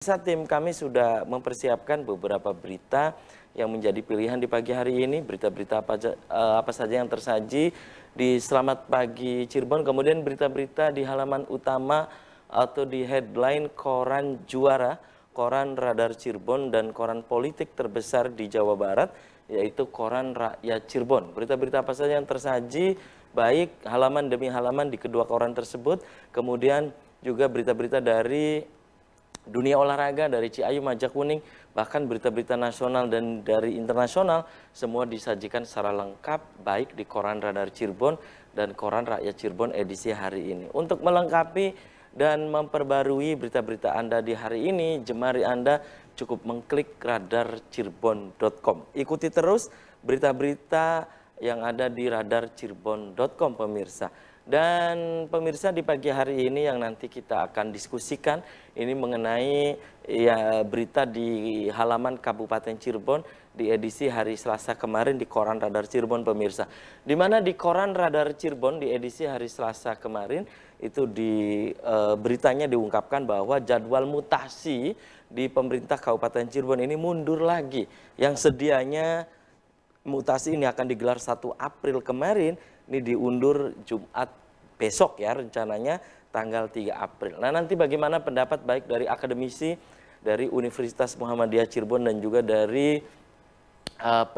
Tim kami sudah mempersiapkan beberapa berita yang menjadi pilihan di pagi hari ini, berita-berita apa saja yang tersaji di Selamat Pagi Cirebon, kemudian berita-berita di halaman utama atau di headline koran juara, koran Radar Cirebon dan koran politik terbesar di Jawa Barat, yaitu koran Rakyat Cirebon. Berita-berita apa saja yang tersaji, baik halaman demi halaman di kedua koran tersebut, kemudian juga berita-berita dari dunia olahraga, dari Ciayu Majak Kuning, bahkan berita-berita nasional dan dari internasional, semua disajikan secara lengkap baik di koran Radar Cirebon dan koran Rakyat Cirebon edisi hari ini. Untuk melengkapi dan memperbarui berita-berita Anda di hari ini, jemari Anda cukup mengklik radarcirebon.com. Ikuti terus berita-berita yang ada di radarcirebon.com, pemirsa. Dan pemirsa, di pagi hari ini yang nanti kita akan diskusikan ini mengenai berita di halaman Kabupaten Cirebon di edisi hari Selasa kemarin di koran Radar Cirebon, pemirsa. Di mana di koran Radar Cirebon di edisi hari Selasa kemarin itu di beritanya diungkapkan bahwa jadwal mutasi di pemerintah Kabupaten Cirebon ini mundur lagi. Yang sedianya mutasi ini akan digelar 1 April kemarin, ini diundur Jumat besok ya, rencananya tanggal 3 April. Nah, nanti bagaimana pendapat baik dari akademisi dari Universitas Muhammadiyah Cirebon dan juga dari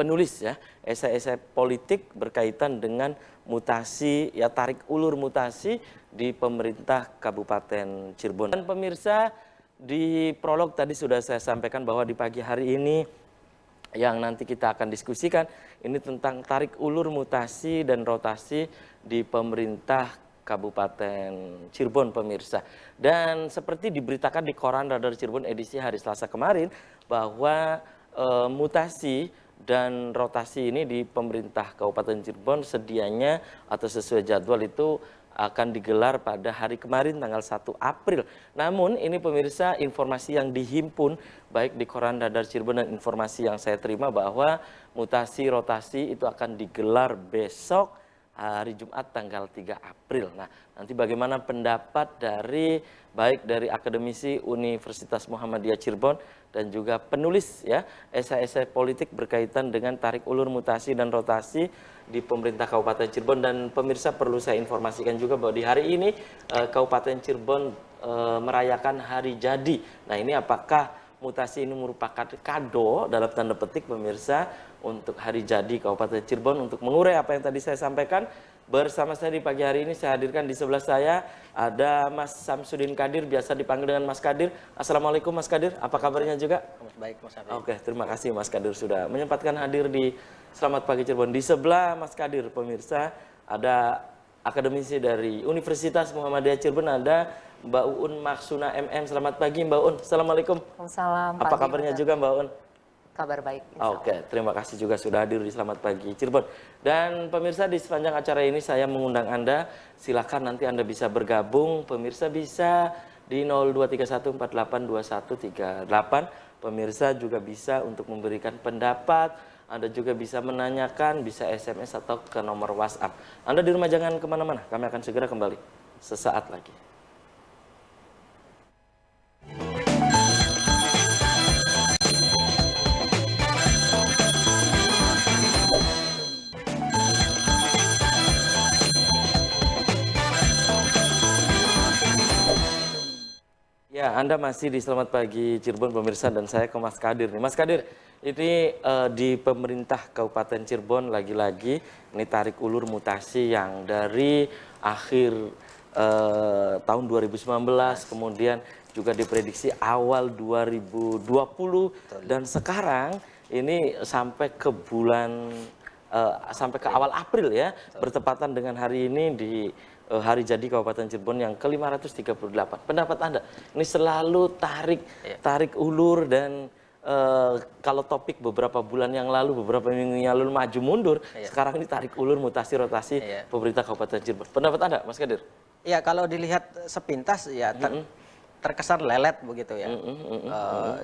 penulis ya, esai-esai politik berkaitan dengan mutasi ya, tarik ulur mutasi di pemerintah Kabupaten Cirebon. Dan pemirsa, di prolog tadi sudah saya sampaikan bahwa di pagi hari ini yang nanti kita akan diskusikan ini tentang tarik ulur mutasi dan rotasi di pemerintah Kabupaten Cirebon, pemirsa. Dan seperti diberitakan di koran Radar Cirebon edisi hari Selasa kemarin bahwa mutasi dan rotasi ini di pemerintah Kabupaten Cirebon sedianya atau sesuai jadwal itu akan digelar pada hari kemarin tanggal 1 April. Namun ini pemirsa, informasi yang dihimpun baik di koran Radar Cirebon dan informasi yang saya terima bahwa mutasi rotasi itu akan digelar besok hari Jumat tanggal 3 April. Nah, nanti bagaimana pendapat dari baik dari akademisi Universitas Muhammadiyah Cirebon dan juga penulis ya esai-esai politik berkaitan dengan tarik ulur mutasi dan rotasi di pemerintah Kabupaten Cirebon. Dan pemirsa, perlu saya informasikan juga bahwa di hari ini Kabupaten Cirebon merayakan hari jadi. Nah, ini apakah mutasi ini merupakan kado dalam tanda petik, pemirsa, untuk hari jadi Kabupaten Cirebon? Untuk mengurai apa yang tadi saya sampaikan, bersama saya di pagi hari ini saya hadirkan di sebelah saya ada Mas Samsudin Kadir, biasa dipanggil dengan Mas Kadir. Assalamualaikum Mas Kadir, apa kabarnya juga? Baik Mas Kadir. Oke, terima kasih Mas Kadir sudah menyempatkan hadir di Selamat Pagi Cirebon. Di sebelah Mas Kadir, pemirsa, ada akademisi dari Universitas Muhammadiyah Cirebon, ada Mbak Uun Maksuna MM. Selamat pagi Mbak Uun. Assalamualaikum. Waalaikumsalam. Apa kabarnya juga Mbak Uun? Kabar baik. Oke, terima kasih juga sudah hadir di Selamat Pagi Cirebon. Dan pemirsa, di sepanjang acara ini saya mengundang Anda, silakan nanti Anda bisa bergabung. Pemirsa bisa di 0231482138. Pemirsa juga bisa untuk memberikan pendapat. Anda juga bisa menanyakan, bisa SMS atau ke nomor WhatsApp. Anda di rumah jangan kemana-mana, kami akan segera kembali sesaat lagi. Ya, Anda masih di Selamat Pagi Cirebon, pemirsa, dan saya ke Mas Kadir nih. Mas Kadir, ini di pemerintah Kabupaten Cirebon lagi-lagi ini tarik ulur mutasi yang dari akhir tahun 2019, kemudian juga diprediksi awal 2020, dan sekarang ini sampai ke bulan sampai ke awal April ya, bertepatan dengan hari ini di hari jadi Kabupaten Cirebon yang ke-538. Pendapat Anda, ini selalu tarik ulur dan kalau topik beberapa bulan yang lalu, beberapa minggu yang lalu maju mundur, sekarang ini tarik ulur mutasi rotasi pemerintah Kabupaten Cirebon. Pendapat Anda, Mas Kadir? Ya, kalau dilihat sepintas ya terkesan lelet begitu ya.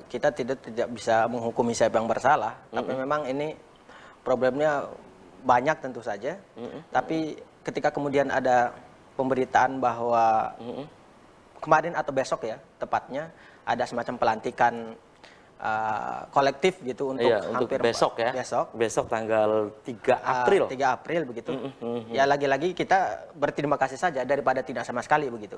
Kita tidak bisa menghukumi siapa yang bersalah, tapi memang ini problemnya banyak tentu saja. Tapi ketika kemudian ada pemberitaan bahwa kemarin atau besok ya tepatnya ada semacam pelantikan kolektif gitu untuk Iya, untuk hampir besok ya. Besok tanggal 3 April. 3 April begitu. Ya lagi-lagi kita berterima kasih saja daripada tidak sama sekali begitu.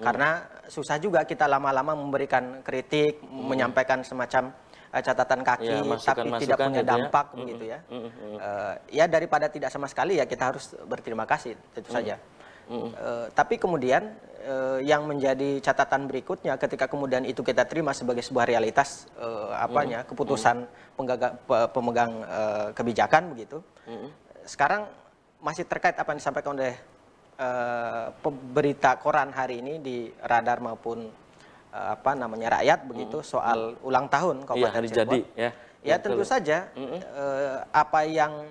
Karena susah juga kita lama-lama memberikan kritik, menyampaikan semacam catatan kaki, Ya, tapi tidak punya gitu dampak begitu ya. Ya daripada tidak sama sekali ya kita harus berterima kasih tentu saja. Tapi kemudian yang menjadi catatan berikutnya ketika kemudian itu kita terima sebagai sebuah realitas keputusan pemegang kebijakan begitu. Sekarang masih terkait apa yang disampaikan oleh berita koran hari ini di Radar maupun rakyat begitu soal ulang tahun Kabupaten hari Cirebon. jadi ya. Ya tentu saja apa yang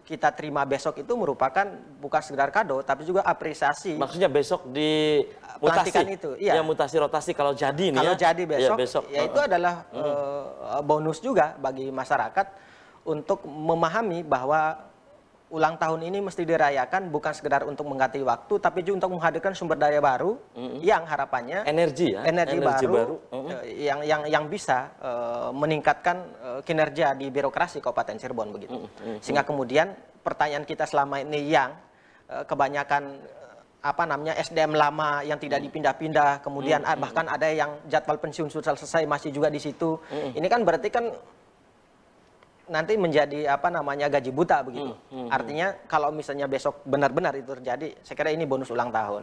kita terima besok itu merupakan bukan sekedar kado tapi juga apresiasi. Maksudnya besok di pelantikan mutasi itu, iya. Ya, mutasi rotasi kalau jadi nih kalau ya. jadi besok, ya, besok. ya itu adalah bonus juga bagi masyarakat untuk memahami bahwa ulang tahun ini mesti dirayakan bukan sekedar untuk mengganti waktu tapi juga untuk menghadirkan sumber daya baru yang harapannya energi baru yang bisa meningkatkan kinerja di birokrasi Kabupaten Cirebon begitu. Sehingga kemudian pertanyaan kita selama ini yang kebanyakan SDM lama yang tidak dipindah-pindah, kemudian bahkan ada yang jadwal pensiun sudah selesai masih juga di situ. Ini kan berarti kan nanti menjadi gaji buta begitu. Artinya kalau misalnya besok benar-benar itu terjadi, saya kira ini bonus ulang tahun.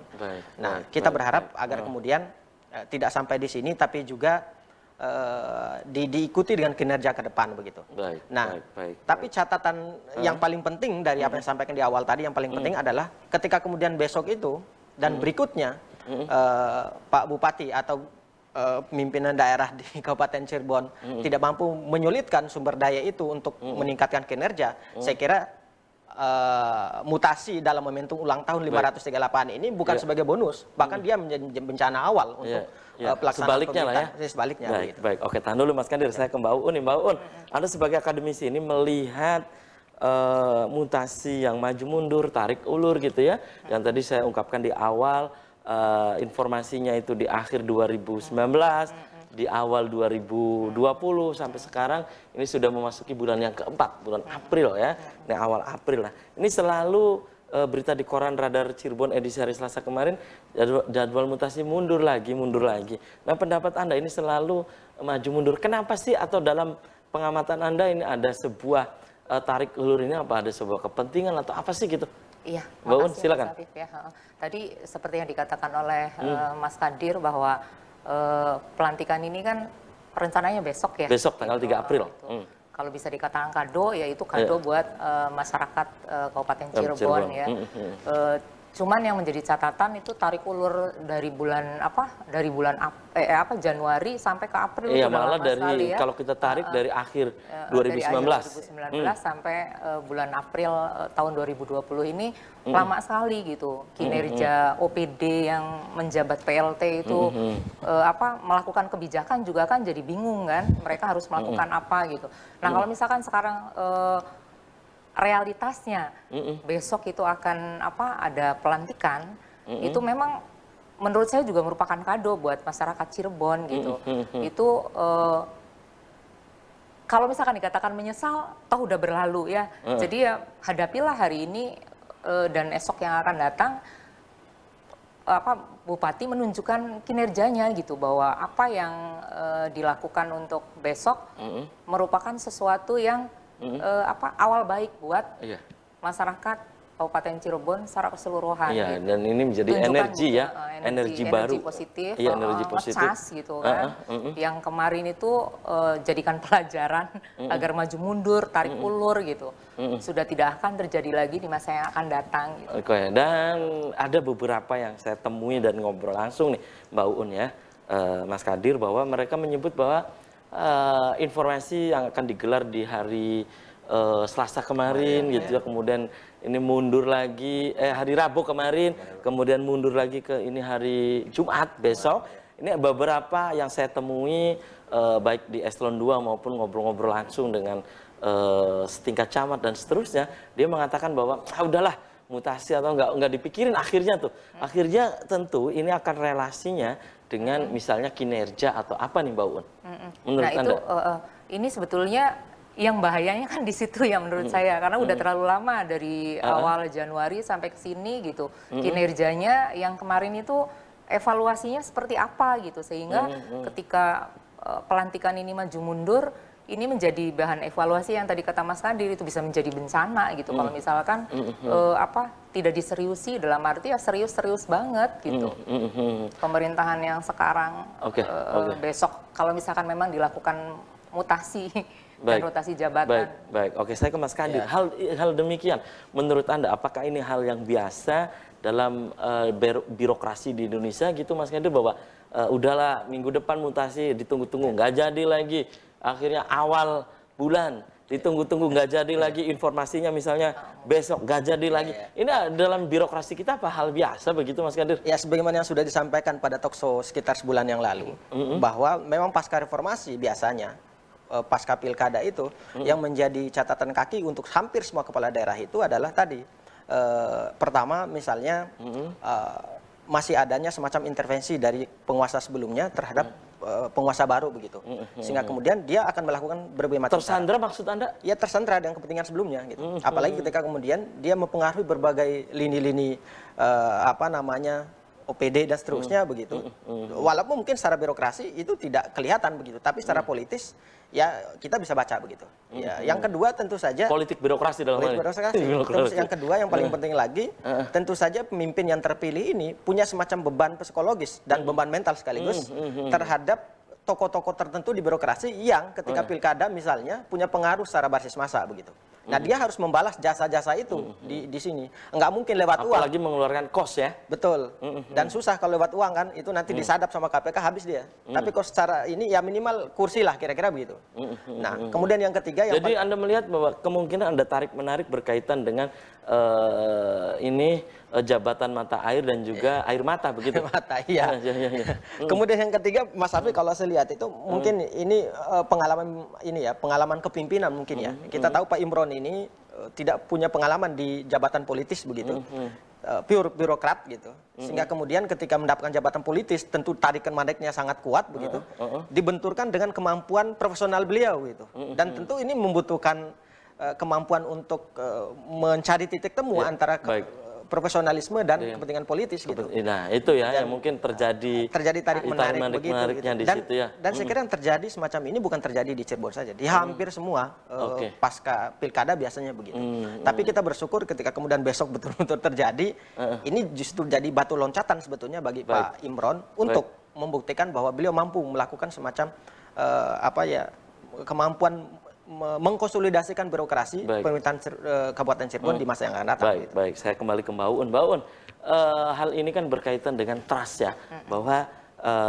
Kita berharap agar kemudian tidak sampai di sini tapi juga diikuti dengan kinerja ke depan begitu. Tapi catatan yang paling penting dari apa yang disampaikan di awal tadi yang paling penting adalah ketika kemudian besok itu dan berikutnya Pak Bupati atau pimpinan daerah di Kabupaten Cirebon tidak mampu menyulitkan sumber daya itu untuk meningkatkan kinerja, saya kira mutasi dalam momentum ulang tahun 538 ini bukan sebagai bonus, bahkan dia menjadi bencana awal untuk pelaksanaan pemerintahan. Sebaliknya. Baik. Oke, tahan dulu Mas Kadir, saya ke Mbak Uun nih. Mbak Uun, Anda sebagai akademisi ini melihat mutasi yang maju mundur, tarik ulur gitu ya, yang tadi saya ungkapkan di awal. Informasinya itu di akhir 2019, di awal 2020 sampai sekarang ini sudah memasuki bulan yang keempat, bulan April ya, ini awal April lah. Ini selalu berita di koran Radar Cirebon edisi hari Selasa kemarin, jadwal mutasi mundur lagi. Nah, pendapat Anda ini selalu maju mundur. Kenapa sih? Atau dalam pengamatan Anda ini ada sebuah tarik ulur ini apa? Ada sebuah kepentingan atau apa sih gitu? Iya, Mbak Uun, silakan. Ya. Tadi seperti yang dikatakan oleh Mas Kadir bahwa pelantikan ini kan rencananya besok ya. Besok tanggal 3 April. Kalau bisa dikatakan kado, ya itu kado buat masyarakat Kabupaten Cirebon ya. Cuman yang menjadi catatan itu tarik ulur dari bulan Januari sampai ke April. Iya, malah dari kalau kita tarik dari akhir 2019 sampai bulan April tahun 2020 ini lama sekali gitu. Kinerja OPD yang menjabat PLT itu melakukan kebijakan juga kan jadi bingung kan. Mereka harus melakukan apa gitu. Nah, kalau misalkan sekarang realitasnya besok itu akan ada pelantikan, itu memang menurut saya juga merupakan kado buat masyarakat Cirebon gitu. Itu kalau misalkan dikatakan menyesal, toh udah berlalu ya. Jadi ya hadapilah hari ini dan esok yang akan datang. Bupati menunjukkan kinerjanya gitu, bahwa apa yang dilakukan untuk besok merupakan sesuatu yang awal baik buat masyarakat Kabupaten Cirebon secara keseluruhan. Iya, gitu. dan ini menjadi energi ya, energi baru, positif, energi positif, ngecas gitu kan. Yang kemarin itu jadikan pelajaran agar maju mundur, tarik ulur gitu. Sudah tidak akan terjadi lagi di masa yang akan datang. Gitu. Oke, dan ada beberapa yang saya temui dan ngobrol langsung nih, Mbak Uun ya, Mas Kadir, bahwa mereka menyebut bahwa informasi yang akan digelar di hari Selasa kemarin gitu ya, kemudian ini mundur lagi, hari Rabu kemarin, kemudian mundur lagi ke ini hari Jumat besok. Ini beberapa yang saya temui baik di Eselon 2 maupun ngobrol-ngobrol langsung dengan setingkat camat dan seterusnya, dia mengatakan bahwa udahlah, mutasi atau nggak dipikirin akhirnya tuh. Akhirnya tentu ini akan relasinya dengan misalnya kinerja atau apa nih Mbak Un? Menurut Nah Anda? itu ini sebetulnya yang bahayanya kan di situ ya menurut saya, karena udah terlalu lama dari awal Januari sampai ke sini gitu. Kinerjanya yang kemarin itu evaluasinya seperti apa gitu, sehingga ketika pelantikan ini maju mundur, ini menjadi bahan evaluasi yang tadi kata Mas Nadir itu bisa menjadi bencana gitu. Kalau misalkan tidak diseriusi, dalam arti ya serius-serius banget gitu. Pemerintahan yang sekarang besok kalau misalkan memang dilakukan mutasi dan rotasi jabatan. Baik. Oke, saya ke Mas Kadir. Hal demikian, menurut Anda, apakah ini hal yang biasa dalam birokrasi di Indonesia gitu, Mas Kadir, bahwa udahlah minggu depan mutasi ditunggu-tunggu, nggak jadi lagi. Akhirnya awal bulan ditunggu-tunggu, nggak jadi lagi informasinya, misalnya besok nggak jadi lagi. Ini dalam birokrasi kita apa hal biasa begitu, Mas Kadir? Ya, sebagaimana yang sudah disampaikan pada talkshow sekitar sebulan yang lalu, bahwa memang pasca reformasi biasanya pasca pilkada itu yang menjadi catatan kaki untuk hampir semua kepala daerah itu adalah tadi pertama misalnya masih adanya semacam intervensi dari penguasa sebelumnya terhadap penguasa baru begitu, sehingga kemudian dia akan melakukan berbagai macam tersandra maksud Anda? Ya, tersandra dengan kepentingan sebelumnya gitu. Apalagi ketika kemudian dia mempengaruhi berbagai lini-lini OPD dan seterusnya begitu. Walaupun mungkin secara birokrasi itu tidak kelihatan begitu, tapi secara politis ya kita bisa baca begitu. Ya, yang kedua tentu saja politik birokrasi dalam hal ini. Terus yang kedua yang paling penting lagi, tentu saja pemimpin yang terpilih ini punya semacam beban psikologis dan beban mental sekaligus terhadap tokoh-tokoh tertentu di birokrasi yang ketika pilkada misalnya punya pengaruh secara basis massa begitu. Nah, dia harus membalas jasa-jasa itu di sini. Enggak mungkin lewat uang. Apalagi mengeluarkan kos ya. Betul. Dan susah kalau lewat uang kan, itu nanti disadap sama KPK habis dia. Tapi kalau secara ini ya minimal kursi lah kira-kira begitu. Nah, kemudian yang ketiga yang jadi Anda melihat bahwa kemungkinan Anda tarik-menarik berkaitan dengan jabatan mata air dan juga air mata begitu. mata, iya. Kemudian yang ketiga, Mas Afi, kalau saya lihat itu mungkin ini pengalaman kepimpinan mungkin ya. Kita tahu Pak Imron ini tidak punya pengalaman di jabatan politis begitu. Pure birokrat gitu. Sehingga kemudian ketika mendapatkan jabatan politis tentu tarikan maneknya sangat kuat begitu. Dibenturkan dengan kemampuan profesional beliau gitu. Dan tentu ini membutuhkan kemampuan untuk mencari titik temu antara profesionalisme dan kepentingan politis gitu. Nah, itu ya yang mungkin terjadi tarik menarik begitu. Di situ ya. Dan saya kira yang terjadi semacam ini bukan terjadi di Cirebon saja, di hampir semua pasca pilkada biasanya begitu. Tapi kita bersyukur ketika kemudian besok betul-betul terjadi, ini justru jadi batu loncatan sebetulnya bagi Pak Imron untuk membuktikan bahwa beliau mampu melakukan semacam kemampuan mengkonsolidasikan birokrasi pemerintahan Kabupaten Cirebon di masa yang akan datang. Baik. Saya kembali ke Mbak Un. Mbak Un, hal ini kan berkaitan dengan trust ya, bahwa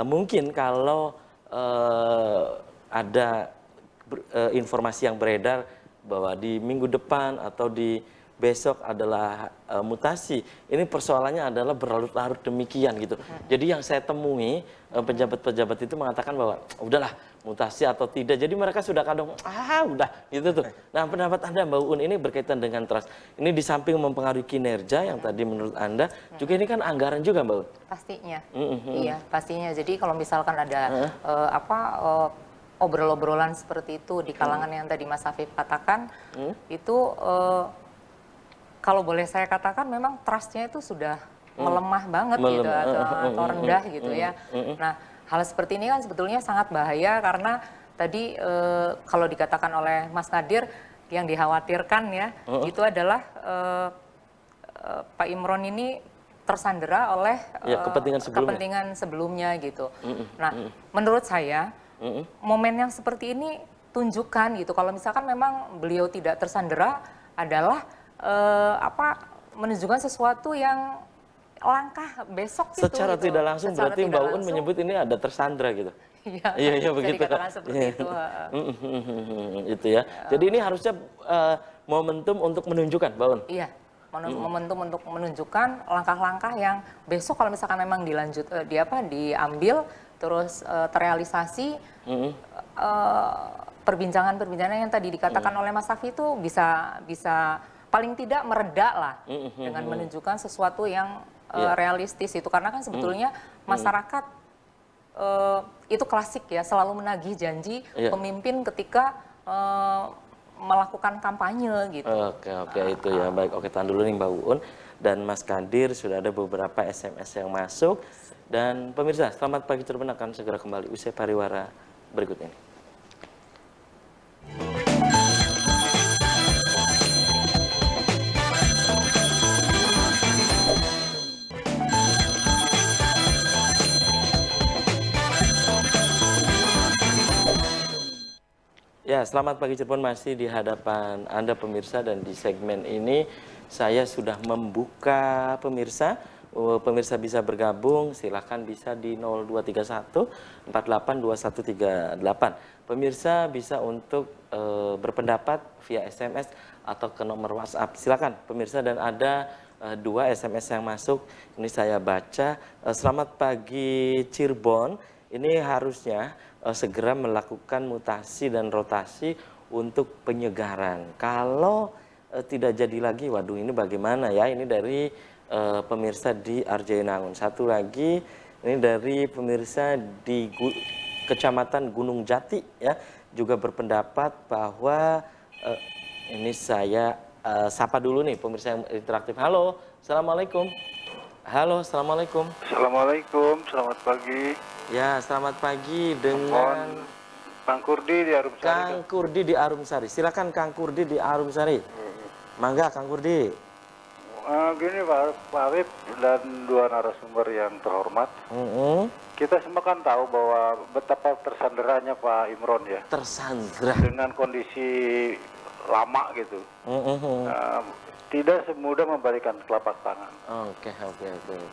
mungkin kalau ada informasi yang beredar bahwa di minggu depan atau di besok adalah mutasi, ini persoalannya adalah berlarut-larut demikian gitu. Jadi yang saya temui pejabat-pejabat itu mengatakan bahwa udahlah mutasi atau tidak. Jadi mereka sudah kadang udah gitu tuh. Nah, pendapat Anda Mbak Un ini berkaitan dengan trust. Ini di samping mempengaruhi kinerja yang tadi menurut Anda, juga ini kan anggaran juga Mbak Un. Pastinya. Iya, pastinya. Jadi kalau misalkan ada obrol-obrolan seperti itu di kalangan yang tadi Mas Afif katakan, itu kalau boleh saya katakan memang trust-nya itu sudah melemah banget gitu atau rendah gitu ya. Nah, hal seperti ini kan sebetulnya sangat bahaya karena tadi kalau dikatakan oleh Mas Nadir yang dikhawatirkan ya itu adalah Pak Imron ini tersandera oleh kepentingan sebelumnya gitu. Nah, menurut saya momen yang seperti ini tunjukkan gitu kalau misalkan memang beliau tidak tersandera adalah menunjukkan sesuatu yang langkah besok gitu. Secara tidak langsung berarti Mbak Un menyebut ini ada tersandra gitu. Iya begitu. Dikatakan seperti itu. Itu ya. Jadi ini harusnya momentum untuk menunjukkan Mbak Un. Iya. Momentum untuk menunjukkan langkah-langkah yang besok kalau misalkan memang diambil terus terrealisasi perbincangan yang tadi dikatakan oleh Mas Safi itu bisa paling tidak mereda lah dengan menunjukkan sesuatu yang realistis itu, karena kan sebetulnya masyarakat itu klasik ya, selalu menagih janji pemimpin ketika melakukan kampanye gitu. Oke, itu ya. Baik, oke, tahan dulu nih Mbak Uun dan Mas Kadir, sudah ada beberapa SMS yang masuk. Dan pemirsa, selamat pagi Cirebon akan segera kembali usai pariwara berikut ini. Ya, selamat pagi Cirebon, masih di hadapan Anda pemirsa, dan di segmen ini saya sudah membuka pemirsa. Pemirsa bisa bergabung, silahkan bisa di 0231 482138. Pemirsa bisa untuk berpendapat via SMS atau ke nomor WhatsApp. Silakan pemirsa, dan ada 2 SMS yang masuk. Ini saya baca. Selamat pagi Cirebon. Ini harusnya segera melakukan mutasi dan rotasi untuk penyegaran. Kalau tidak jadi lagi, waduh ini bagaimana ya? Ini dari pemirsa di Arjayanangun. Satu lagi, ini dari pemirsa di Kecamatan Gunung Jati ya, juga berpendapat bahwa ini saya sapa dulu nih pemirsa yang interaktif. Halo, assalamualaikum. Halo, assalamualaikum. Assalamualaikum, selamat pagi. Ya, selamat pagi dengan Kang Kurdi di Arumsari. Kang Kurdi di Arumsari. Silakan Kang Kurdi di Arumsari. Mangga Kang Kurdi. Gini Pak Habib dan 2 narasumber yang terhormat. Kita semua kan tahu bahwa betapa tersanderanya Pak Imron ya. Tersandra. Dengan kondisi lama gitu. Tidak semudah membalikan telapak tangan. Oke.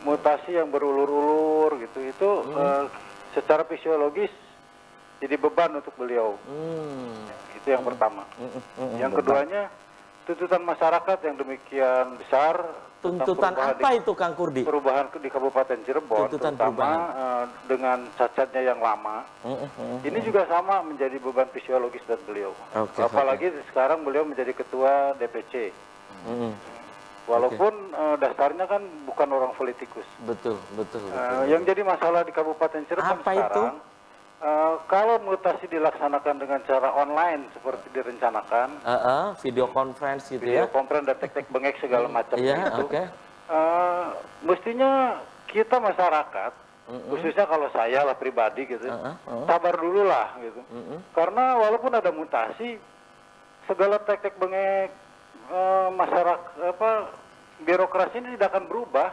Mutasi yang berulur-ulur gitu, itu secara fisiologis jadi beban untuk beliau. Itu yang pertama. Yang keduanya, tuntutan masyarakat yang demikian besar. Tuntutan apa itu Kang Kurdi? Perubahan di Kabupaten Cirebon, Tuntutan terutama dengan cacatnya yang lama. Ini juga sama menjadi beban fisiologis buat beliau. Apalagi sekarang beliau menjadi ketua DPC. Walaupun dasarnya kan bukan orang politikus. Betul. Yang jadi masalah di Kabupaten Cirebon apa sekarang, kalau mutasi dilaksanakan dengan cara online seperti direncanakan, video conference gitu video ya. conference dan tek-tek bengek segala macam Iya, itu, oke. mestinya kita masyarakat, khususnya kalau saya lah pribadi gitu, sabar dulu lah gitu. Karena walaupun ada mutasi, segala tek-tek bengek masyarakat birokrasi ini tidak akan berubah.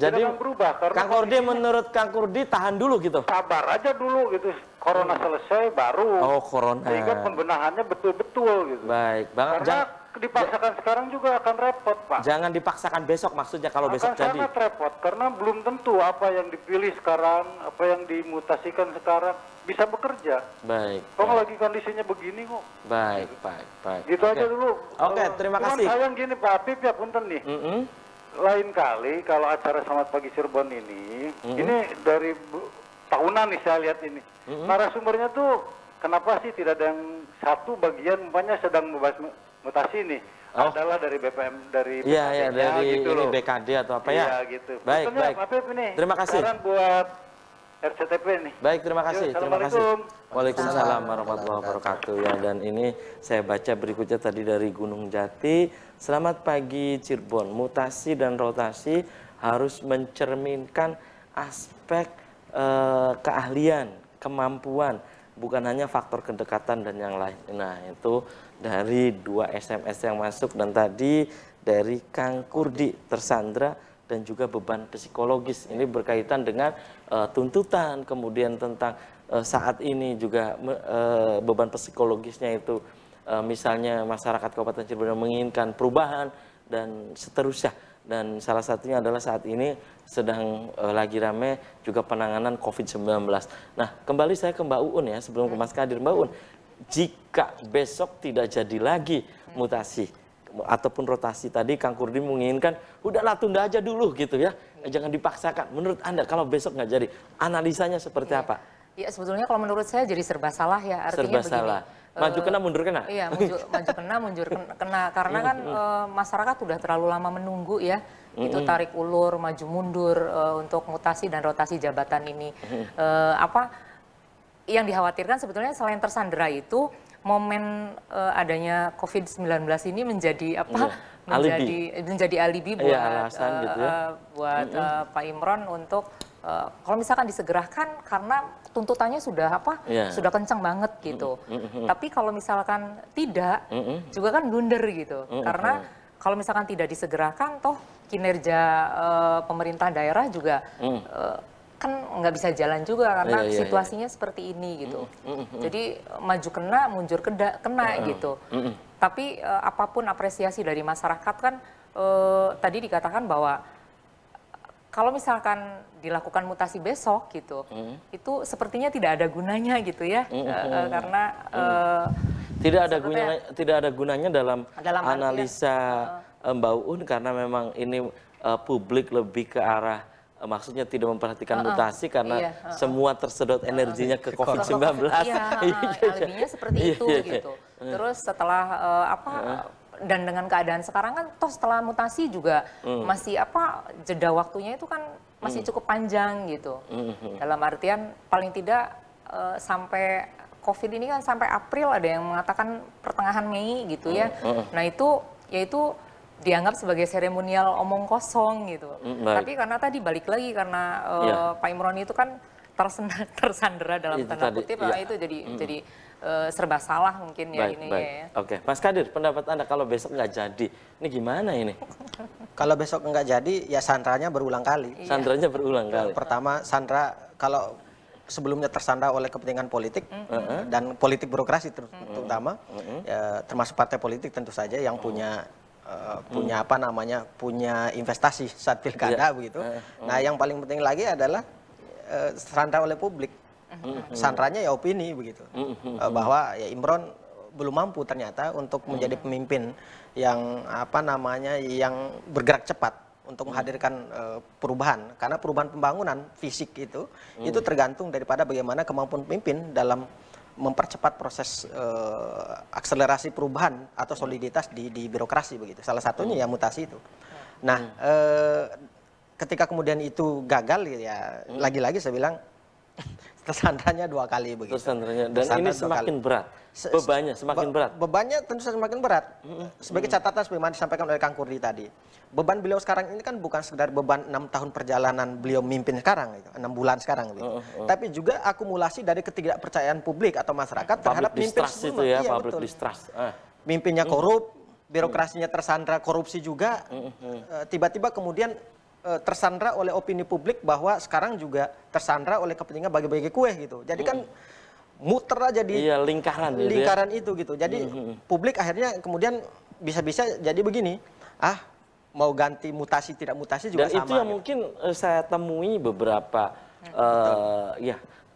Jadi tidak akan berubah karena Kang Kurdi, menurut Kang Kurdi tahan dulu gitu. sabar aja dulu gitu. Corona selesai baru. Oh, corona. Sehingga pembenahannya betul-betul gitu. Baik, Bang. Karena dipaksakan sekarang juga akan repot, Pak. Jangan dipaksakan besok, maksudnya kalau besok Akan jadi. sangat repot karena belum tentu apa yang dipilih sekarang, apa yang dimutasikan sekarang bisa bekerja. Baik. Kalau lagi kondisinya begini kok. Baik. Gitu aja dulu. Oke, terima kasih. Cuman sayang gini Pak Apip ya, punten nih. Lain kali kalau acara Selamat Pagi Cirebon ini dari tahunan nih saya lihat ini. Narasumbernya tuh kenapa sih tidak ada yang satu bagian umpamanya sedang membahas mutasi nih. Adalah dari BPM, dari Iya, dari gitu ini loh. BKD atau apa ya? Iya gitu. Baik. Pak Apip ini. Terima kasih. Saran buat RCTP nih. Baik, terima kasih. Yuk, Terima kasih. Assalamualaikum. Waalaikumsalam warahmatullahi wabarakatuh. Ya, dan ini saya baca berikutnya tadi dari Gunung Jati. Selamat pagi Cirebon. Mutasi dan rotasi harus mencerminkan aspek keahlian, kemampuan, bukan hanya faktor kedekatan dan yang lain. Nah, itu dari 2 SMS yang masuk, dan tadi dari Kang Kurdi, tersandra dan juga beban psikologis. Ini berkaitan dengan tuntutan, kemudian tentang saat ini juga beban psikologisnya itu, misalnya masyarakat Kabupaten Cirebon menginginkan perubahan dan seterusnya. Dan salah satunya adalah saat ini sedang lagi rame juga penanganan COVID-19. Nah, kembali saya ke Mbak Uun ya, sebelum ke Mas Kadir. Mbak Uun, jika besok tidak jadi lagi mutasi ataupun rotasi, tadi Kang Kurdi menginginkan udahlah tunda aja dulu gitu ya, jangan dipaksakan. Menurut Anda kalau besok nggak jadi, analisanya seperti apa? Ya sebetulnya kalau menurut saya jadi serba salah ya. Artinya Serba salah. Maju kena, mundur kena. Iya, maju kena, mundur kena. Karena kan masyarakat udah terlalu lama menunggu ya. Itu tarik ulur, maju mundur untuk mutasi dan rotasi jabatan ini. Apa yang dikhawatirkan sebetulnya selain tersandera itu momen adanya COVID-19 ini menjadi apa? Menjadi alibi buat alasan gitu ya. Buat Pak Imron untuk kalau misalkan disegerakan karena tuntutannya sudah sudah kencang banget gitu. Tapi kalau misalkan tidak juga kan blunder gitu. Karena kalau misalkan tidak disegerakan toh kinerja pemerintah daerah juga kan nggak bisa jalan juga karena situasinya seperti ini gitu. Jadi maju kena, mundur kena gitu. Tapi apapun apresiasi dari masyarakat kan tadi dikatakan bahwa kalau misalkan dilakukan mutasi besok gitu, itu sepertinya tidak ada gunanya gitu ya, karena tidak ada gunanya dalam analisa Mbak Uun karena memang ini publik lebih ke arah maksudnya tidak memperhatikan mutasi karena semua tersedot energinya ke COVID-19. Iya, alibinya seperti itu gitu. Terus setelah dan dengan keadaan sekarang kan toh setelah mutasi juga masih jeda waktunya itu kan masih cukup panjang gitu. Dalam artian paling tidak sampai COVID ini kan sampai April, ada yang mengatakan pertengahan Mei gitu ya. Nah itu yaitu dianggap sebagai seremonial omong kosong gitu. Tapi karena tadi balik lagi karena Pak Imron itu kan tersandera dalam tanda kutip, itu jadi serba salah mungkin ya ini ya. Oke, Mas Kadir, pendapat Anda kalau besok nggak jadi, ini gimana ini? Kalau besok nggak jadi, ya sandranya berulang kali. Sandranya berulang kali. Pertama, sandra kalau sebelumnya tersandra oleh kepentingan politik dan politik birokrasi terutama, ya, termasuk partai politik tentu saja yang punya punya investasi saat pilkada begitu. Nah, yang paling penting lagi adalah sandra oleh publik. Sandranya ya opini begitu, bahwa ya Imron belum mampu ternyata untuk menjadi pemimpin yang yang bergerak cepat untuk menghadirkan perubahan, karena perubahan pembangunan fisik itu tergantung daripada bagaimana kemampuan pemimpin dalam mempercepat proses akselerasi perubahan atau soliditas di birokrasi begitu. Salah satunya ya mutasi itu. Nah, ketika kemudian itu gagal ya lagi-lagi saya bilang tersandranya 2 kali begitu. Tersandranya, dan ini semakin berat. Bebannya semakin berat. Bebannya tentu saja semakin berat. Sebagai catatan sebagaimana disampaikan oleh Kang Kurdi tadi. Beban beliau sekarang ini kan bukan sekedar beban 6 tahun perjalanan beliau memimpin sekarang, 6 bulan sekarang gitu. Tapi juga akumulasi dari ketidakpercayaan publik atau masyarakat terhadap pemimpin itu ya, public distrust. Mimpinnya korup, birokrasinya tersandra korupsi juga. Tiba-tiba kemudian tersandra oleh opini publik bahwa sekarang juga tersandra oleh kepentingan bagi-bagi kue gitu. Jadi kan muter aja di lingkaran itu gitu. Jadi publik akhirnya kemudian bisa-bisa jadi begini, mau ganti mutasi tidak mutasi juga dan sama. Dan itu yang mungkin saya temui beberapa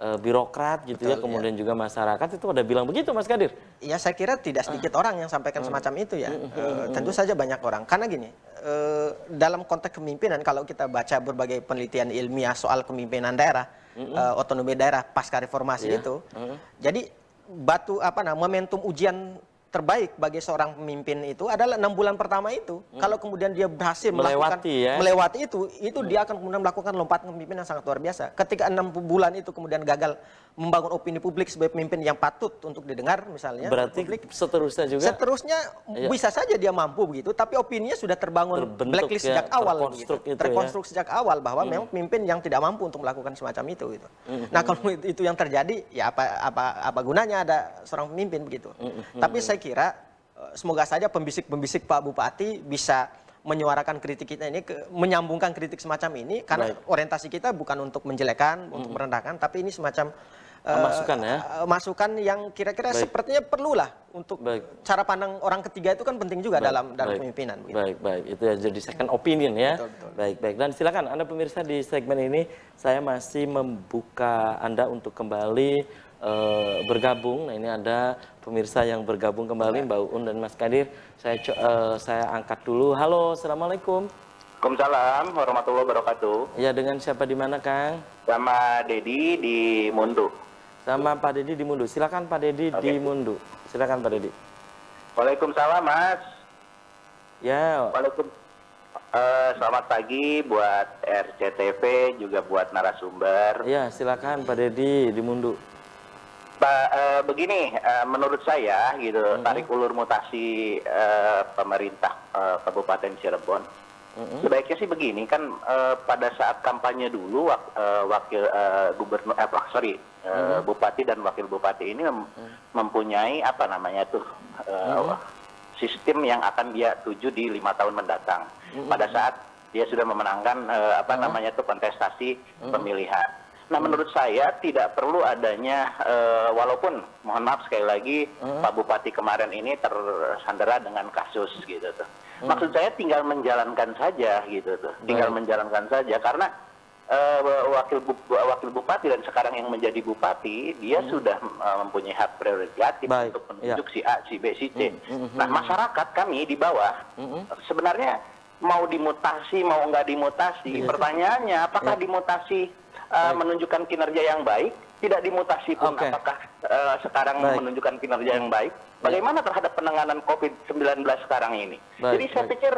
birokrat gitu ya, kemudian juga masyarakat itu ada bilang begitu, Mas Kadir. Iya, saya kira tidak sedikit orang yang sampaikan semacam itu ya. Tentu saja banyak orang. Karena gini, dalam konteks kepemimpinan kalau kita baca berbagai penelitian ilmiah soal kepemimpinan daerah, otonomi daerah pasca reformasi itu, jadi momentum ujian terbaik bagi seorang pemimpin itu adalah 6 bulan pertama itu. Kalau kemudian dia berhasil melewati itu dia akan kemudian melakukan lompatan kepemimpinan yang sangat luar biasa. Ketika 6 bulan itu kemudian gagal membangun opini publik sebagai pemimpin yang patut untuk didengar misalnya. Berarti publik, seterusnya juga? Seterusnya bisa saja dia mampu begitu, tapi opininya sudah terbangun blacklist sejak awal. Terkonstruk sejak awal bahwa memang pemimpin yang tidak mampu untuk melakukan semacam itu. Gitu. Nah kalau itu yang terjadi, ya apa gunanya ada seorang pemimpin begitu. Tapi saya kira semoga saja pembisik-pembisik Pak Bupati bisa menyuarakan kritik kita ini, menyambungkan kritik semacam ini, karena orientasi kita bukan untuk menjelekkan, untuk merendahkan, tapi ini semacam masukan yang kira-kira sepertinya perlulah untuk cara pandang orang ketiga itu kan penting juga dalam pemimpinan. Baik, itu ya jadi second opinion ya. Betul. Baik. Dan silakan Anda pemirsa, di segmen ini saya masih membuka Anda untuk kembali bergabung. Nah, ini ada pemirsa yang bergabung kembali, Mbak Uun dan Mas Kadir. Saya angkat dulu. Halo, assalamualaikum. Waalaikumsalam warahmatullahi wabarakatuh. Ya, dengan siapa di mana, Kang? Sama Dedi di Mundu. sama Pak Dedi di Mundu. Silakan Pak Dedi di Mundu. Silakan Pak Dedi. Waalaikumsalam Mas. Ya, Selamat pagi buat RCTV juga buat narasumber. ya silakan Pak Dedi di Mundu. Pak, begini, menurut saya gitu, tarik ulur mutasi pemerintah Kabupaten Cirebon. Sebaiknya sih begini kan, pada saat kampanye dulu wakil gubernur, bupati dan wakil bupati ini mempunyai apa namanya tuh sistem yang akan dia tuju di 5 tahun mendatang. Pada saat dia sudah memenangkan apa namanya tuh kontestasi pemilihan. Nah, menurut saya tidak perlu adanya, walaupun mohon maaf sekali lagi Pak Bupati kemarin ini tersandera dengan kasus gitu tuh. Maksud saya tinggal menjalankan saja gitu tuh, tinggal menjalankan saja karena wakil bupati dan sekarang yang menjadi bupati dia sudah mempunyai hak prerogatif untuk menunjuk si A, si B, si C. Nah, masyarakat kami di bawah sebenarnya mau dimutasi mau nggak dimutasi, pertanyaannya apakah dimutasi menunjukkan kinerja yang baik, tidak dimutasi pun apakah sekarang menunjukkan kinerja yang baik? Bagaimana terhadap penanganan COVID-19 sekarang ini? Jadi saya pikir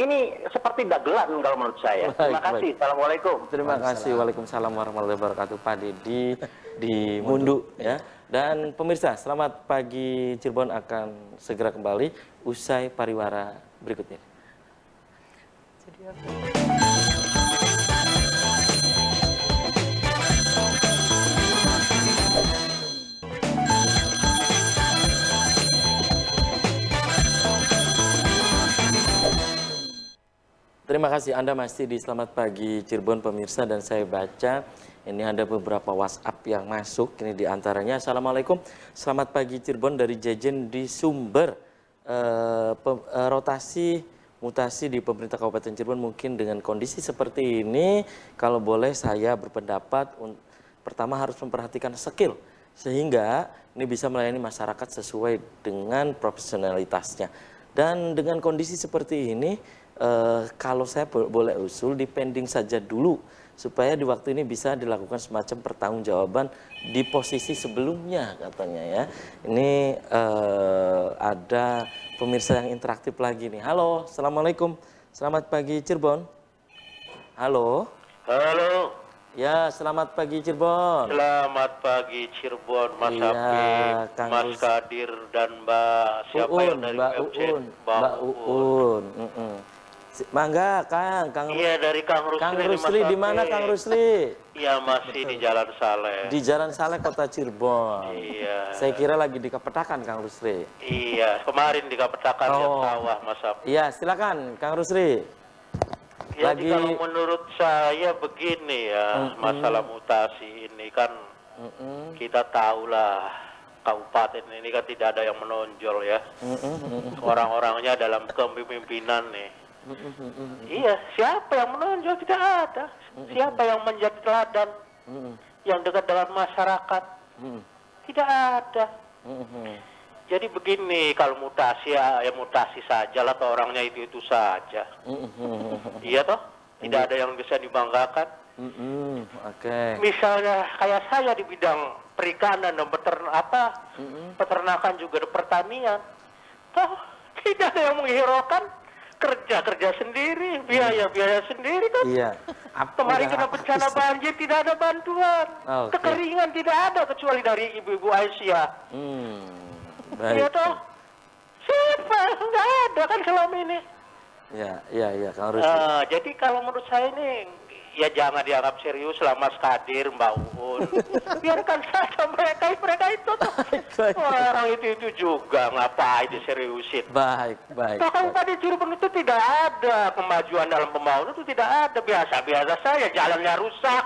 ini seperti dagelan kalau menurut saya. Terima kasih. Assalamualaikum. Terima kasih. Waalaikumsalam warahmatullahi wabarakatuh Pak Dedi di Mundu ya. Dan pemirsa, selamat pagi Cirebon akan segera kembali usai pariwara berikutnya. Terima kasih Anda masih di Selamat Pagi Cirebon pemirsa, dan saya baca ini ada beberapa WhatsApp yang masuk. Ini diantaranya, Assalamualaikum, selamat pagi Cirebon dari Jejen di Sumber. Rotasi mutasi di pemerintah Kabupaten Cirebon mungkin dengan kondisi seperti ini, kalau boleh saya berpendapat pertama harus memperhatikan skill sehingga ini bisa melayani masyarakat sesuai dengan profesionalitasnya. Dan dengan kondisi seperti ini, kalau saya boleh usul, dipending saja dulu supaya di waktu ini bisa dilakukan semacam pertanggungjawaban di posisi sebelumnya katanya ya. Ini ada pemirsa yang interaktif lagi nih. Halo, Assalamualaikum, selamat pagi Cirebon. Halo. Halo. Ya, selamat pagi Cirebon. Selamat pagi Cirebon, Mas Iya, Apip, Mas Kadir dan Mbak siapa yang dari Mbak PMC? Uun, Mbak Uun. Mangga, Kang. Iya, dari Kang Rusli. Kang Rusli di mana Kang Rusli? Iya, masih di Jalan Saleh. Di Jalan Saleh, Kota Cirebon. Iya. Saya kira lagi di Kepetakan, Kang Rusli. Iya, kemarin di Kapetakan lihat sawah, Mas Apip. Iya, silakan Kang Rusli. Jadi kalau menurut saya begini ya, masalah mutasi ini kan kita tahulah kabupaten ini kan tidak ada yang menonjol ya. Orang-orangnya dalam kepemimpinan nih. Iya, siapa yang menonjol? Tidak ada. Siapa yang menjadi teladan? Yang dekat dengan masyarakat? Tidak ada. Jadi begini, kalau mutasi ya mutasi saja lah, toh orangnya itu saja. Iya toh? Tidak ada yang bisa dibanggakan. Misalnya kayak saya di bidang perikanan dan peternakan juga di pertanian. Toh tidak ada yang menghiraukan. Kerja sendiri, biaya sendiri kan. Iya. Kemarin kena bencana banjir tidak ada bantuan. Kekeringan tidak ada kecuali dari ibu-ibu Aisyah. Iya toh. Siapa? Nggak ada kan selama ini. Iya, Kang Rusli. Jadi kalau menurut saya ini ya jangan dianggap serius lah Mas Kadir, Mbak Uun. Biarkan saja mereka itu tuh. Orang itu juga ngapain diseriusin. Baik. Bahkan tadi Cirebon itu tidak ada kemajuan dalam pembangunan, itu tidak ada, biasa-biasa saja, jalannya rusak.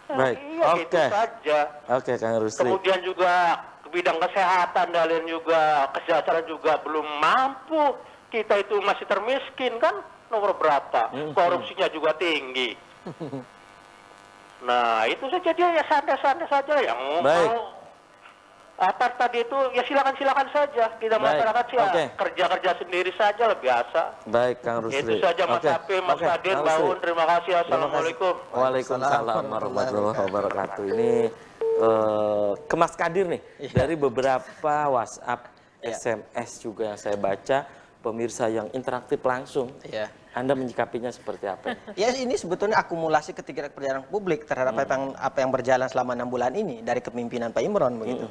Baik. Iya, itu saja. Oke, Kang Rusli. Kemudian juga bidang kesehatan dan juga kesejahteraan juga belum mampu. Kita itu masih termiskin kan, nomor berapa? Korupsinya juga tinggi. Nah, itu saja dia ya santai-santai saja yang mau apa tadi itu ya silakan saja. Kita masyarakat sih kerja sendiri saja lah biasa. Baik, Kang Rusli. Itu saja Mas Apip, Mas Kadir, Mbak Uun, terima kasih. Assalamualaikum. Waalaikumsalam warahmatullahi wabarakatuh. Ini ke Mas Kadir nih, dari beberapa WhatsApp, SMS juga yang saya baca, pemirsa yang interaktif langsung. Iya. Anda menyikapinya seperti apa? Ya ini sebetulnya akumulasi ketidakpercayaan publik terhadap apa yang berjalan selama 6 bulan ini dari kepemimpinan Pak Imron begitu.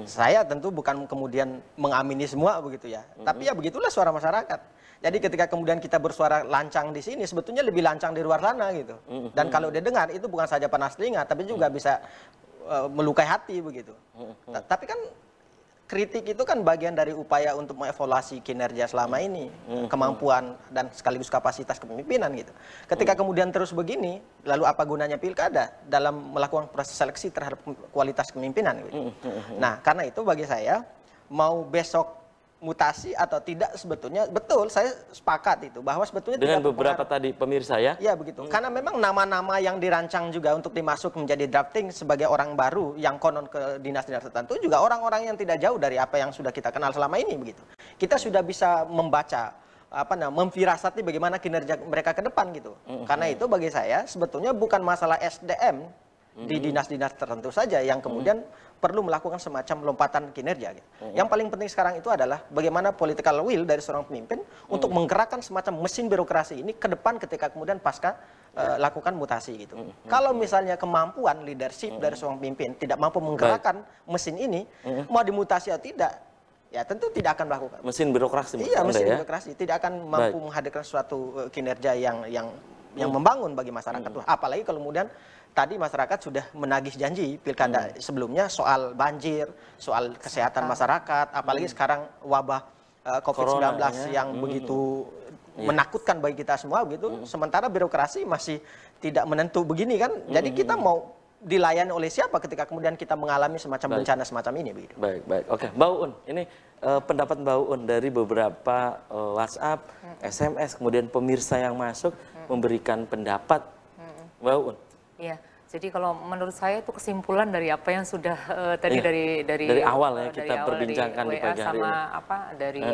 Saya tentu bukan kemudian mengamini semua begitu ya, tapi ya begitulah suara masyarakat. Jadi ketika kemudian kita bersuara lancang di sini, sebetulnya lebih lancang di luar sana gitu. Dan kalau dia dengar itu bukan saja panas telinga, tapi juga bisa melukai hati begitu. Tapi kan kritik itu kan bagian dari upaya untuk mengevaluasi kinerja selama ini, kemampuan dan sekaligus kapasitas kepemimpinan gitu. Ketika kemudian terus begini, lalu apa gunanya pilkada dalam melakukan proses seleksi terhadap kualitas kepemimpinan gitu. Nah, karena itu bagi saya mau besok mutasi atau tidak sebetulnya betul saya sepakat itu bahwa sebetulnya Dengan tidak beberapa berpengaruh. tadi pemirsa ya. Ya begitu. Karena memang nama-nama yang dirancang juga untuk dimasuk menjadi drafting sebagai orang baru yang konon ke dinas-dinas tertentu juga orang-orang yang tidak jauh dari apa yang sudah kita kenal selama ini begitu. Kita sudah bisa membaca memfirasati bagaimana kinerja mereka ke depan gitu. Karena itu bagi saya sebetulnya bukan masalah SDM di dinas-dinas tertentu saja yang kemudian perlu melakukan semacam lompatan kinerja. Gitu. Yang paling penting sekarang itu adalah bagaimana political will dari seorang pemimpin untuk menggerakkan semacam mesin birokrasi ini ke depan ketika kemudian pasca lakukan mutasi gitu. Kalau misalnya kemampuan leadership dari seorang pemimpin tidak mampu menggerakkan mesin ini, mau dimutasi atau tidak, ya tentu tidak akan melakukan. Mesin birokrasi. Iya, Anda mesin ya? birokrasi tidak akan mampu menghadirkan suatu kinerja yang membangun bagi masyarakat. Apalagi kalau kemudian tadi masyarakat sudah menagih janji pilkada sebelumnya soal banjir, soal kesehatan masyarakat, apalagi sekarang wabah COVID-19 yang begitu menakutkan bagi kita semua begitu. Sementara birokrasi masih tidak menentu begini kan. Jadi kita mau dilayani oleh siapa ketika kemudian kita mengalami semacam bencana semacam ini begitu. Baik. Oke, Mbak Uun, ini pendapat Mbak Uun dari beberapa WhatsApp, SMS, kemudian pemirsa yang masuk memberikan pendapat. Mbak Uun. Iya, jadi kalau menurut saya itu kesimpulan dari apa yang sudah tadi dari awal ya dari kita awal perbincangkan dari di pagi hari sama ini. dari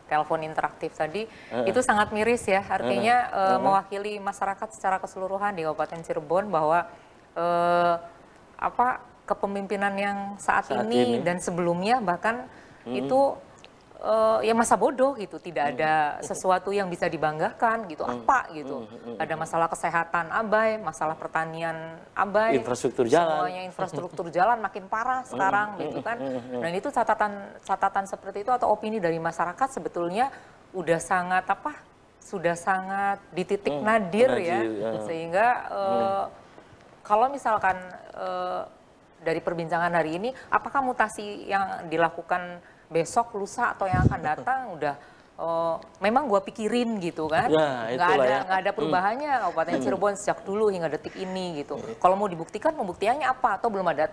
telepon interaktif tadi itu sangat miris ya, artinya mewakili masyarakat secara keseluruhan di Kabupaten Cirebon bahwa kepemimpinan yang saat ini dan sebelumnya bahkan itu ya masa bodoh gitu, tidak ada sesuatu yang bisa dibanggakan gitu, ada masalah kesehatan abai, masalah pertanian abai, infrastruktur jalan, semuanya infrastruktur jalan makin parah sekarang gitu kan, dan itu catatan seperti itu atau opini dari masyarakat sebetulnya udah sangat di titik nadir ya, sehingga kalau misalkan dari perbincangan hari ini, apakah mutasi yang dilakukan besok, lusa, atau yang akan datang udah memang gua pikirin gitu kan, nggak ada perubahannya Kabupaten Cirebon sejak dulu hingga detik ini gitu. Kalau mau dibuktikan, pembuktiannya apa atau belum ada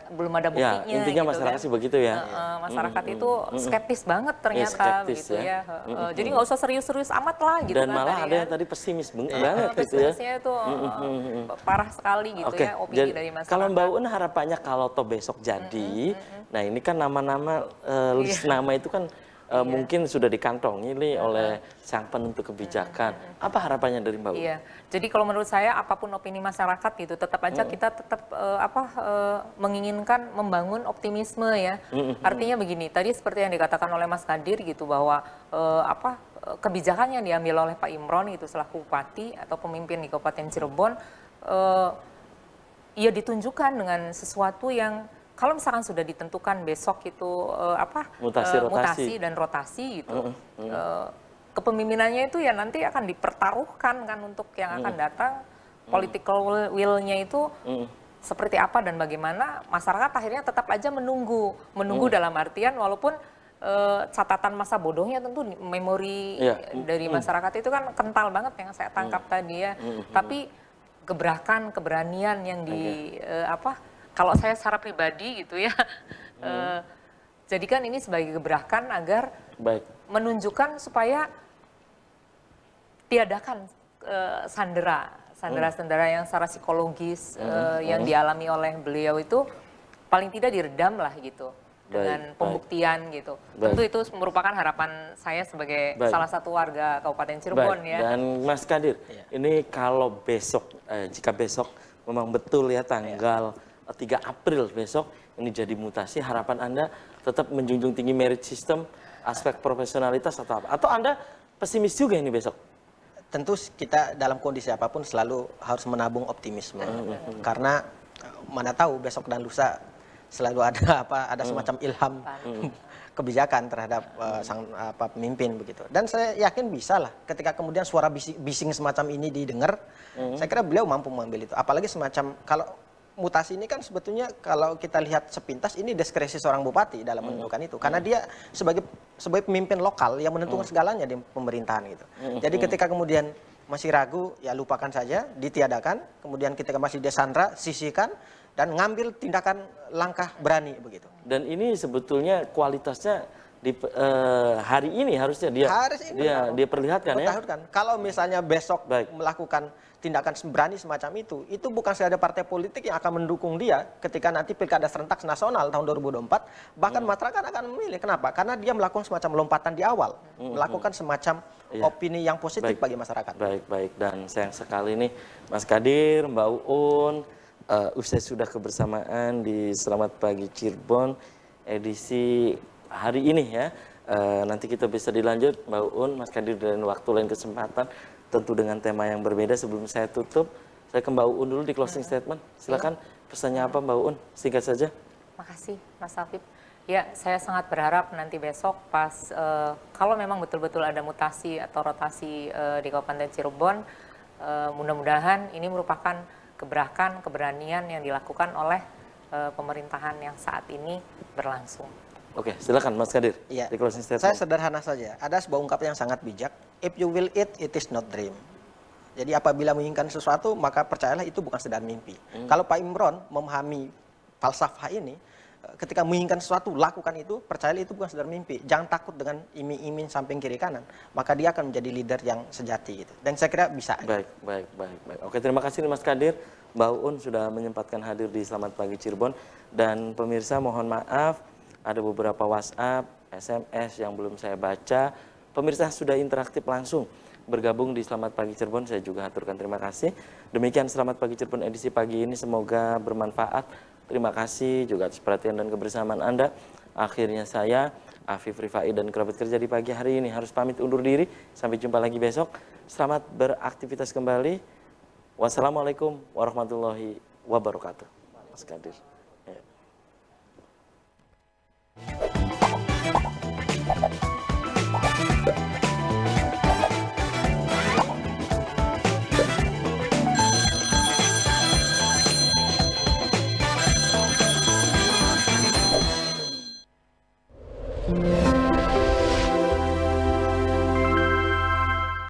buktinya. Ya, intinya gitu masyarakat kan. sih begitu ya. Masyarakat itu skeptis banget ternyata skeptis, gitu ya. Jadi nggak usah serius-serius amat lah gitu. Dan kan, malah tadi ada kan. yang tadi pesimis banget gitu ya. Pesimisnya itu parah sekali gitu ya opini dari masyarakat. Kalau Mbak Un harapannya kalau toh besok jadi, nah ini kan nama-nama list nama itu kan mungkin sudah dikantongi nih oleh sang penentu kebijakan. Apa harapannya dari Mbak Un? Iya, jadi kalau menurut saya apapun opini masyarakat gitu, tetap aja kita tetap menginginkan membangun optimisme ya. Artinya begini, tadi seperti yang dikatakan oleh Mas Kadir gitu bahwa kebijakan yang diambil oleh Pak Imron itu selaku bupati atau pemimpin di Kabupaten Cirebon, ia ditunjukkan dengan sesuatu yang kalau misalkan sudah ditentukan besok itu mutasi dan rotasi gitu, kepemimpinannya itu ya nanti akan dipertaruhkan kan untuk yang akan datang, political will-nya itu seperti apa dan bagaimana, masyarakat akhirnya tetap aja menunggu dalam artian walaupun catatan masa bodohnya tentu memori dari masyarakat itu kan kental banget yang saya tangkap tadi ya, tapi gebrakan, keberanian yang kalau saya secara pribadi gitu ya, jadikan ini sebagai gebrakan agar menunjukkan supaya tiadakan sandera-sandera yang secara psikologis yang dialami oleh beliau itu paling tidak diredam lah gitu dengan pembuktian gitu. Tentu itu merupakan harapan saya sebagai salah satu warga Kabupaten Cirebon ya. Dan Mas Kadir, ini kalau besok, jika besok memang betul ya tanggal 3 April besok ini jadi mutasi, harapan Anda tetap menjunjung tinggi merit system, aspek profesionalitas atau apa? Atau Anda pesimis juga ini besok? Tentu kita dalam kondisi apapun selalu harus menabung optimisme. Karena mana tahu besok dan lusa selalu ada semacam ilham kebijakan terhadap sang pemimpin begitu. Dan saya yakin bisa lah ketika kemudian suara bising semacam ini didengar, saya kira beliau mampu mengambil itu. Apalagi semacam kalau mutasi ini kan sebetulnya kalau kita lihat sepintas ini diskresi seorang bupati dalam menentukan itu, karena dia sebagai pemimpin lokal yang menentukan segalanya di pemerintahan gitu. Jadi ketika kemudian masih ragu, ya lupakan saja, ditiadakan. Kemudian ketika masih desandra, sisihkan dan ngambil tindakan langkah berani begitu. Dan ini sebetulnya kualitasnya di hari ini harusnya dia perlihatkan ya. Kalau misalnya besok melakukan tindakan berani semacam itu bukan saja partai politik yang akan mendukung dia ketika nanti pilkada serentak nasional tahun 2024, bahkan masyarakat akan memilih. Kenapa? Karena dia melakukan semacam lompatan di awal, melakukan semacam opini yang positif bagi masyarakat. Baik. Dan sayang sekali nih Mas Kadir, Mbak Uun, usai sudah kebersamaan di Selamat Pagi Cirebon edisi hari ini ya. Nanti kita bisa dilanjut Mbak Uun, Mas Kadir, dan waktu lain kesempatan tentu dengan tema yang berbeda. Sebelum saya tutup, saya ke Mbak Uun dulu di closing statement. Silakan, pesannya apa Mbak Uun? Singkat saja. Makasih Mas Afif. Ya, saya sangat berharap nanti besok pas kalau memang betul-betul ada mutasi atau rotasi di Kabupaten Cirebon, mudah-mudahan ini merupakan gebrakan, keberanian yang dilakukan oleh pemerintahan yang saat ini berlangsung. Oke, silakan Mas Kadir. Iya. Di closing statement. Saya sederhana saja. Ada sebuah ungkapan yang sangat bijak. If you will eat, it is not dream. Jadi apabila menginginkan sesuatu, maka percayalah itu bukan sedang mimpi. Kalau Pak Imron memahami falsafah ini, ketika menginginkan sesuatu, lakukan itu, percayalah itu bukan sedang mimpi. Jangan takut dengan iming-iming samping kiri kanan. Maka dia akan menjadi leader yang sejati gitu. Dan saya kira bisa. Baik. Oke, terima kasih Mas Kadir. Mbak Uun sudah menyempatkan hadir di Selamat Pagi Cirebon. Dan pemirsa mohon maaf, ada beberapa WhatsApp, SMS yang belum saya baca. Pemirsa sudah interaktif langsung bergabung di Selamat Pagi Cirebon. Saya juga haturkan terima kasih. Demikian Selamat Pagi Cirebon edisi pagi ini. Semoga bermanfaat. Terima kasih juga atas perhatian dan kebersamaan Anda. Akhirnya saya, Afif Rifai, dan kerabat kerja di pagi hari ini harus pamit undur diri. Sampai jumpa lagi besok. Selamat beraktivitas kembali. Wassalamualaikum warahmatullahi wabarakatuh. Mas Kadir.